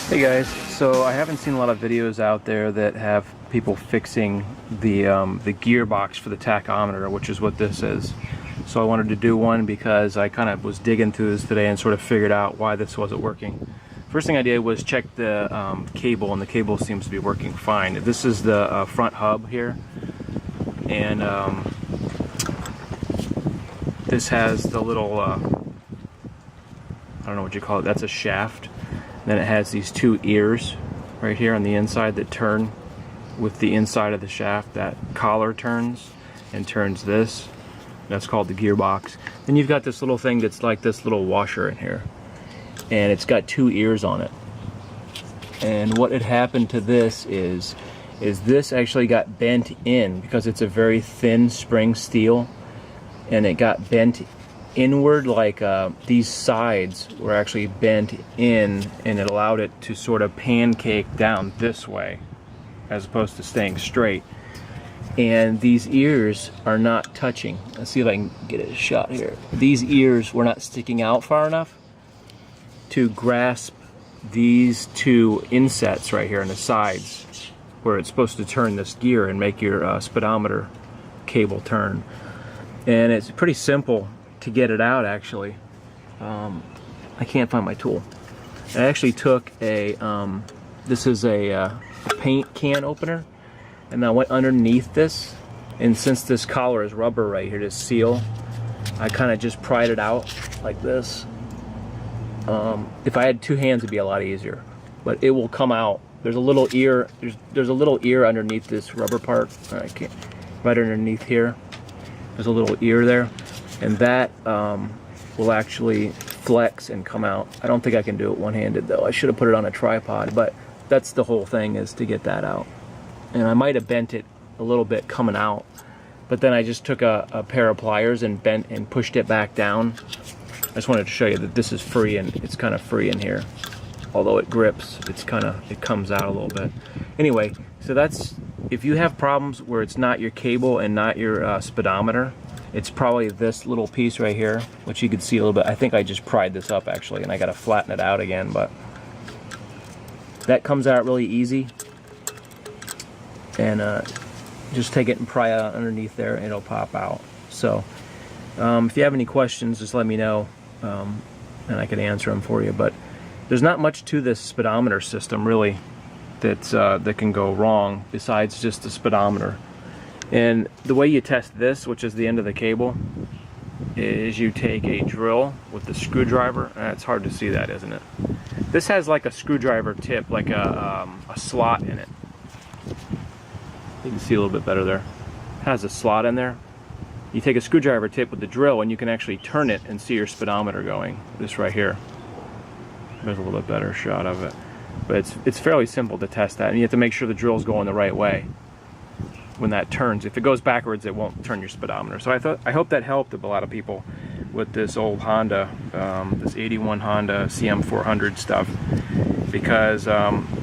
Hey guys, so I haven't seen a lot of videos out there that have people fixing the gearbox for the tachometer, which is what this is. So I wanted to do one because I kind of was digging through this today and sort of figured out why this wasn't working. First thing I did was check the cable, and the cable seems to be working fine. This is the front hub here, and this has the little, I don't know what you call it, that's a shaft. Then it has these two ears right here on the inside that turn with the inside of the shaft. That collar turns and turns this. That's called the gearbox. Then you've got this little thing that's like this little washer in here, and it's got two ears on it. And what had happened to this is this actually got bent in because it's a very thin spring steel, and it got bent inward, like these sides were actually bent in, and it allowed it to sort of pancake down this way as opposed to staying straight. And these ears are not touching. Let's see if I can get a shot here. These ears were not sticking out far enough to grasp these two insets right here on the sides where it's supposed to turn this gear and make your speedometer cable turn. And it's pretty simple to get it out, actually. I can't find my tool. I actually took a, this is a paint can opener, and I went underneath this, and since this collar is rubber right here to seal, I kind of just pried it out like this. If I had two hands, it'd be a lot easier, but it will come out. There's a little ear, there's a little ear underneath this rubber part. I can't, right underneath here, there's a little ear there. And that will actually flex and come out. I don't think I can do it one-handed though. I should have put it on a tripod, but that's the whole thing, is to get that out. And I might have bent it a little bit coming out, but then I just took a pair of pliers and bent and pushed it back down. I just wanted to show you that this is free, and it's kind of free in here. Although it grips, it comes out a little bit. Anyway, so that's, if you have problems where it's not your cable and not your speedometer, it's probably this little piece right here, which you can see a little bit. I think I just pried this up actually, and I got to flatten it out again, but that comes out really easy. And just take it and pry it out underneath there, and it'll pop out. So if you have any questions, just let me know, and I can answer them for you. But there's not much to this speedometer system really that can go wrong besides just the speedometer. And the way you test this, which is the end of the cable, is you take a drill with the screwdriver. It's hard to see that, isn't it? This has like a screwdriver tip, like a slot in it. You can see a little bit better there. It has a slot in there. You take a screwdriver tip with the drill, and you can actually turn it and see your speedometer going. This right here. There's a little bit better shot of it. But it's fairly simple to test that, and you have to make sure the drill's going the right way when that turns. If it goes backwards, it won't turn your speedometer. So I hope that helped a lot of people with this old Honda, this 81 Honda CM400 stuff, because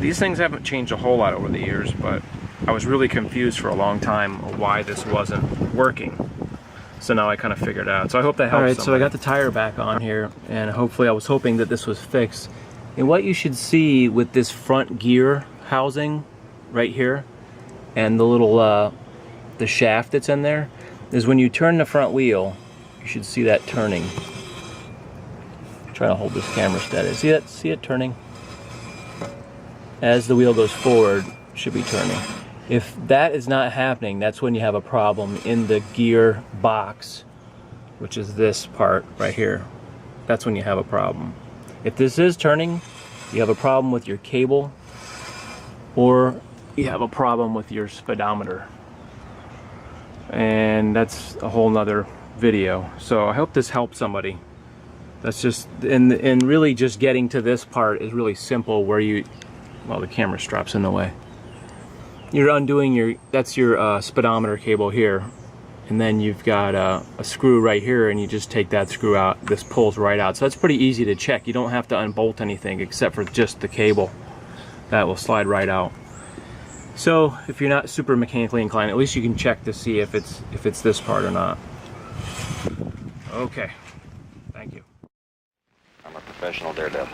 these things haven't changed a whole lot over the years, but I was really confused for a long time why this wasn't working. So now I kind of figured it out. So I hope that helps. All right, somebody. So I got the tire back on here, and hopefully I was hoping that this was fixed. And what you should see with this front gear housing right here, and the little the shaft that's in there, is when you turn the front wheel, you should see that turning. I'm trying to hold this camera steady. See that? See it turning? As the wheel goes forward, it should be turning. If that is not happening, that's when you have a problem in the gear box, which is this part right here. That's when you have a problem. If this is turning, you have a problem with your cable, or you have a problem with your speedometer, and that's a whole nother video. So I hope this helps somebody. That's just, and really just getting to this part is really simple, where you, well, the camera strap's in the way. You're undoing your, that's your speedometer cable here, and then you've got a screw right here, and you just take that screw out. This pulls right out. So that's pretty easy to check. You don't have to unbolt anything except for just the cable. That will slide right out. So if you're not super mechanically inclined, at least you can check to see if it's this part or not. Okay, thank you. I'm a professional daredevil.